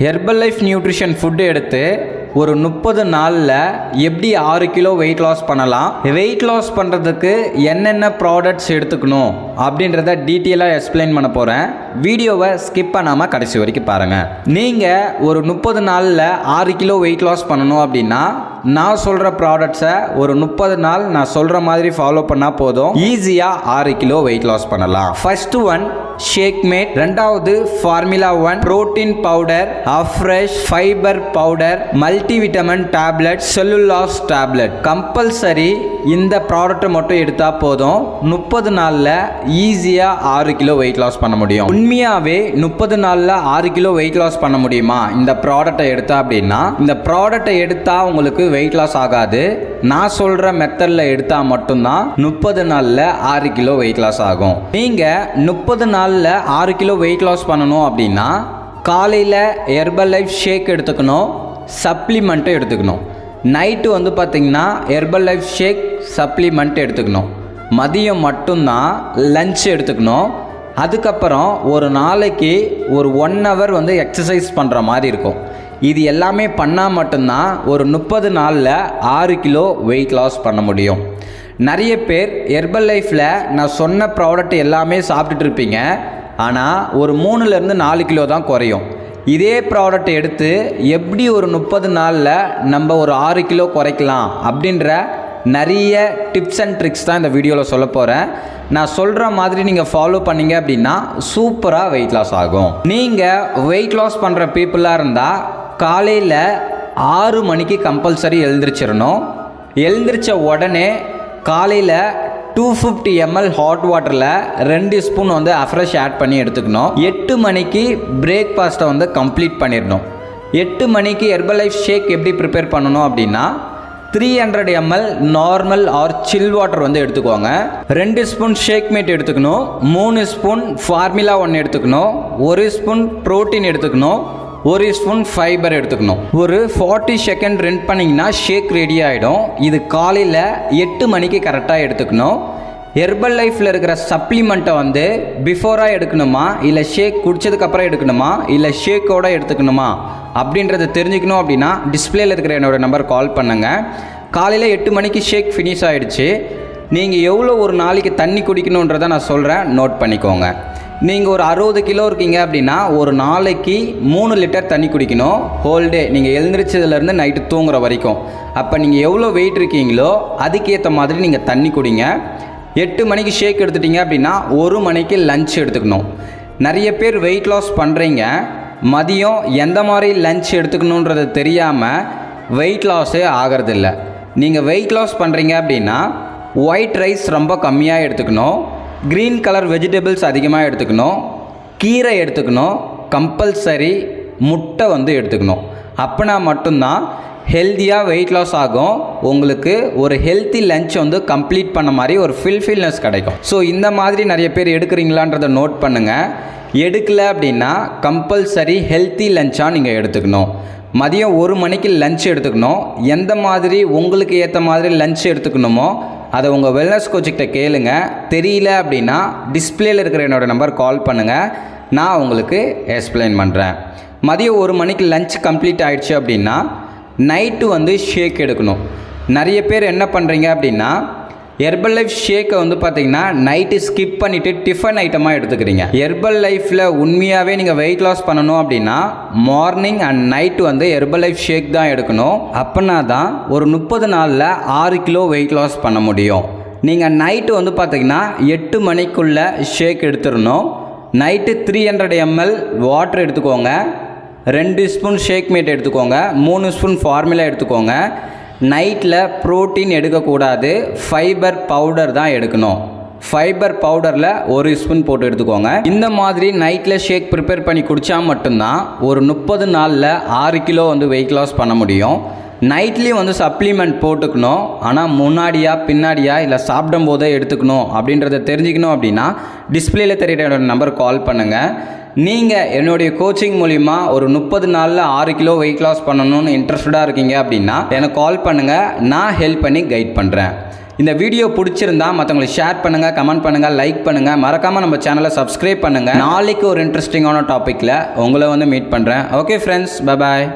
Herbal life nutrition food எடுத்து ஒரு 30 நாளில் எப்படி 6 கிலோ வெயிட் லாஸ் பண்ணலாம், வெயிட் லாஸ் பண்ணுறதுக்கு என்னென்ன ப்ராடக்ட்ஸ் எடுத்துக்கணும் அப்படின்றத டீட்டெயிலாக எக்ஸ்பிளைன் பண்ண போகிறேன். வீடியோவை ஸ்கிப் பண்ணாமல் கடைசி வரைக்கும் பாருங்கள். நீங்கள் ஒரு 30 நாளில் 6 கிலோ வெயிட் லாஸ் பண்ணணும் அப்படின்னா நான் சொல்கிற ப்ராடக்ட்ஸை ஒரு 30 நாள் நான் சொல்கிற மாதிரி ஃபாலோ பண்ணால் போதும், ஈஸியாக 6 கிலோ வெயிட் லாஸ் பண்ணலாம். ஃபர்ஸ்ட் ஒன் ஷேக் மேட், ரெண்டாவது formula 1 protein powder, afresh fibre powder, multivitamin tablet, cellulase tablet. Compulsory இந்த ப்ராடக்ட்டை மட்டும் எடுத்தால் போதும், 30 நாளில் ஈஸியாக 6 கிலோ வெயிட் லாஸ் பண்ண முடியும். உண்மையாகவே 30 நாளில் 6 கிலோ வெயிட் லாஸ் பண்ண முடியுமா இந்த ப்ராடக்ட்டை எடுத்தா அப்படின்னா? இந்த ப்ராடக்ட்டை எடுத்தால் உங்களுக்கு வெயிட் லாஸ் ஆகாது. நான் சொல்கிற மெத்தடில் எடுத்தால் மட்டும்தான் 30 நாளில் 6 கிலோ வெயிட் லாஸ் ஆகும். நீங்கள் 30 நாளில் 6 கிலோ வெயிட் லாஸ் பண்ணணும் அப்படின்னா காலையில் ஹெர்பல் லைஃப் ஷேக் எடுத்துக்கணும், சப்ளிமெண்ட்டும் எடுத்துக்கணும். நைட்டு பார்த்தீங்கன்னா ஹெர்பல் லைஃப் ஷேக் சப்ளிமெண்ட் எடுத்துக்கணும். மதியம் மட்டும்தான் லஞ்ச் எடுத்துக்கணும். அதுக்கப்புறம் ஒரு நாளைக்கு ஒரு 1 ஹவர் எக்ஸசைஸ் பண்ணுற மாதிரி இருக்கும். இது எல்லாமே பண்ணால் மட்டும்தான் ஒரு 30 நாளில் 6 கிலோ வெயிட் லாஸ் பண்ண முடியும். நிறைய பேர் ஹெர்பல் லைஃப்பில் நான் சொன்ன ப்ராடக்ட் எல்லாமே சாப்பிட்டுட்டு இருப்பீங்க, ஆனால் ஒரு 3லேருந்து 4 கிலோ தான் குறையும். இதே ப்ராடக்ட் எடுத்து எப்படி ஒரு 30 நாளில் நம்ம ஒரு 6 கிலோ குறைக்கலாம் அப்படின்ற நிறைய டிப்ஸ் அண்ட் ட்ரிக்ஸ் தான் இந்த வீடியோவில் சொல்ல போகிறேன். நான் சொல்கிற மாதிரி நீங்கள் ஃபாலோ பண்ணீங்க அப்படின்னா சூப்பராக வெயிட் லாஸ் ஆகும். நீங்கள் வெயிட் லாஸ் பண்ணுற பீப்புளாக இருந்தால் காலையில் 6 மணிக்கு கம்பல்சரி எழுந்திரிச்சிடணும். எழுந்திரிச்ச உடனே காலையில் 250 ml ஹாட் வாட்டரில் 2 ஸ்பூன் அஃப்ரெஷ் ஆட் பண்ணி எடுத்துக்கணும். 8 மணிக்கு பிரேக்ஃபாஸ்ட்டை கம்ப்ளீட் பண்ணிடணும். 8 மணிக்கு ஹெர்பல் லைஃப் ஷேக் எப்படி ப்ரிப்பேர் பண்ணணும் அப்படின்னா 300 ml normal or chill water எடுத்துக்கோங்க. 2 ஸ்பூன் ஷேக் மேட் எடுத்துக்கணும், 3 ஸ்பூன் ஃபார்முலா 1 எடுத்துக்கணும், 1 ஸ்பூன் ப்ரோட்டீன் எடுத்துக்கணும், 1 ஸ்பூன் ஃபைபர் எடுத்துக்கணும். ஒரு 40 செகண்ட் ரெண்ட் பண்ணிங்கன்னா ஷேக் ரெடி ஆகிடும். இது காலையில் 8 மணிக்கு கரெக்டாக எடுத்துக்கணும். ஹெர்பல் லைஃப்பில் இருக்கிற சப்ளிமெண்ட்டை பிஃபோராக எடுக்கணுமா, இல்லை ஷேக் குடித்ததுக்கப்புறம் எடுக்கணுமா, இல்லை ஷேக்கோடு எடுத்துக்கணுமா அப்படின்றத தெரிஞ்சுக்கணும் அப்படின்னா டிஸ்பிளேயில் இருக்கிற என்னோடய நம்பர் கால் பண்ணுங்கள். காலையில் 8 மணிக்கு ஷேக் ஃபினிஷ் ஆகிடுச்சு. நீங்கள் எவ்வளோ ஒரு நாளைக்கு தண்ணி குடிக்கணுன்றதை நான் சொல்கிறேன், நோட் பண்ணிக்கோங்க. நீங்கள் ஒரு 60 கிலோ இருக்கீங்க அப்படின்னா ஒரு நாளைக்கு 3 லிட்டர் தண்ணி குடிக்கணும் ஹோல் டே, நீங்கள் எழுந்திரிச்சதுலேருந்து நைட்டு தூங்குற வரைக்கும். அப்போ நீங்கள் எவ்வளோ வெயிட் இருக்கீங்களோ அதுக்கேற்ற மாதிரி நீங்கள் தண்ணி குடிங்க. 8 மணிக்கு ஷேக் எடுத்துட்டிங்க அப்படின்னா 1 மணிக்கு லஞ்ச் எடுத்துக்கணும். நிறைய பேர் வெயிட் லாஸ் பண்ணுறீங்க, மதியம் எந்த மாதிரி லஞ்ச் எடுத்துக்கணுன்றது தெரியாமல் வெயிட் லாஸே ஆகிறதில்ல. நீங்கள் வெயிட் லாஸ் பண்ணுறீங்க அப்படின்னா ஒயிட் ரைஸ் ரொம்ப கம்மியாக எடுத்துக்கணும், க்ரீன் கலர் வெஜிடபிள்ஸ் அதிகமாக எடுத்துக்கணும், கீரை எடுத்துக்கணும், கம்பல்சரி முட்டை எடுத்துக்கணும். அப்படின்னா மட்டும்தான் ஹெல்த்தியாக வெயிட் லாஸ் ஆகும். உங்களுக்கு ஒரு ஹெல்த்தி லஞ்ச் கம்ப்ளீட் பண்ண மாதிரி ஒரு ஃபில்னஸ் கிடைக்கும். ஸோ இந்த மாதிரி நிறைய பேர் எடுக்கிறீங்களான்றதை நோட் பண்ணுங்கள். எடுக்கலை அப்படின்னா கம்பல்சரி ஹெல்த்தி லஞ்சாக நீங்கள் எடுத்துக்கணும். மதியம் 1 மணிக்கு லஞ்ச் எடுத்துக்கணும். எந்த மாதிரி உங்களுக்கு ஏற்ற மாதிரி லஞ்ச் எடுத்துக்கணுமோ அதை உங்கள் வெல்னஸ் கோச்சுக்கிட்ட கேளுங்க. தெரியல அப்படின்னா டிஸ்பிளேயில் இருக்கிற என்னோடய நம்பர் கால் பண்ணுங்கள், நான் உங்களுக்கு எக்ஸ்பிளைன் பண்ணுறேன். மதியம் 1 மணிக்கு லஞ்ச் கம்ப்ளீட் ஆகிடுச்சு அப்படின்னா நைட்டு ஷேக் எடுக்கணும். நிறைய பேர் என்ன பண்ணுறீங்க அப்படின்னா ஹெர்பல் லைஃப் ஷேக்கை பார்த்தீங்கன்னா நைட்டு ஸ்கிப் பண்ணிவிட்டு டிஃபன் ஐட்டமாக எடுத்துக்கிறீங்க. ஹெர்பல் லைஃப்பில் உண்மையாகவே நீங்கள் வெயிட் லாஸ் பண்ணணும் அப்படின்னா morning and night Herbalife shake தான் எடுக்கணும். அப்படின்னா தான் ஒரு 30 நாளில் 6 கிலோ வெயிட் லாஸ் பண்ண முடியும். நீங்கள் நைட்டு பார்த்தீங்கன்னா 8 மணிக்குள்ளே ஷேக் எடுத்துடணும். நைட்டு 300 ml வாட்டர் எடுத்துக்கோங்க, 2 ஸ்பூன் ஷேக் மேட் எடுத்துக்கோங்க, 3 ஸ்பூன் ஃபார்முலா எடுத்துக்கோங்க. நைட்டில் ப்ரோட்டீன் எடுக்கக்கூடாது, ஃபைபர் பவுடர் தான் எடுக்கணும். ஃபைபர் பவுடரில் 1 ஸ்பூன் போட்டு எடுத்துக்கோங்க. இந்த மாதிரி நைட்டில் ஷேக் ப்ரிப்பேர் பண்ணி குடித்தா மட்டும்தான் ஒரு 30 நாளில் 6 கிலோ வெயிட் லாஸ் பண்ண முடியும். நைட்லேயும் சப்ளிமெண்ட் போட்டுக்கணும், ஆனால் முன்னாடியா பின்னாடியா இல்லை சாப்பிடும் போதே எடுத்துக்கணும் அப்படின்றத தெரிஞ்சுக்கணும் அப்படின்னா டிஸ்பிளேயில் தெரியுற நம்பர் கால் பண்ணுங்கள். நீங்கள் என்னுடைய கோச்சிங் மூலிமா ஒரு 30 நாளில் 6 கிலோ வெயிட் லாஸ் பண்ணணும்னு இன்ட்ரெஸ்டடாக இருக்கீங்க அப்படின்னா எனக்கு கால் பண்ணுங்கள், நான் ஹெல்ப் பண்ணி கைட் பண்ணுறேன். இந்த வீடியோ பிடிச்சிருந்தா மற்றவங்களுக்கு ஷேர் பண்ணுங்கள், கமெண்ட் பண்ணுங்கள், லைக் பண்ணுங்கள். மறக்காமல் நம்ம சேனலை சப்ஸ்கிரைப் பண்ணுங்கள். நாளைக்கு ஒரு இன்ட்ரெஸ்டிங்கான டாப்பிக்கில் உங்களை வந்து மீட் பண்ணுறேன். Okay friends, bye bye.